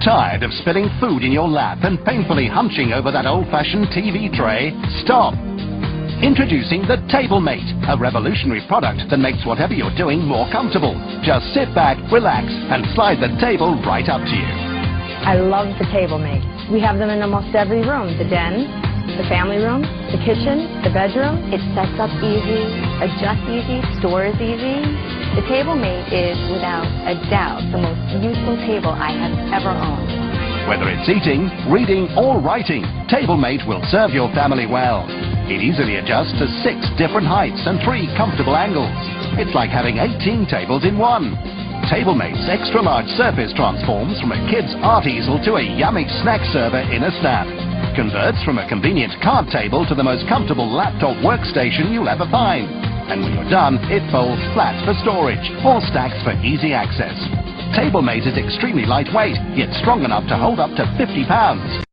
Tired of spilling food in your lap and painfully hunching over that old-fashioned TV tray? Stop! Introducing the TableMate, a revolutionary product that makes whatever you're doing more comfortable. Just sit back, relax, and slide the table right up to you. I love the TableMate. We have them in almost every room. The den, the family room, the kitchen, the bedroom. It sets up easy, adjusts easy, stores easy. The TableMate is, without a doubt, the most useful table I have ever owned. Whether it's eating, reading, or writing, TableMate will serve your family well. It easily adjusts to 6 different heights and 3 comfortable angles. It's like having 18 tables in one. TableMate's extra-large surface transforms from a kid's art easel to a yummy snack server in a snap. Converts from a convenient card table to the most comfortable laptop workstation you'll ever find. And when you're done, it folds flat for storage or stacks for easy access. TableMate is extremely lightweight, yet strong enough to hold up to 50 pounds.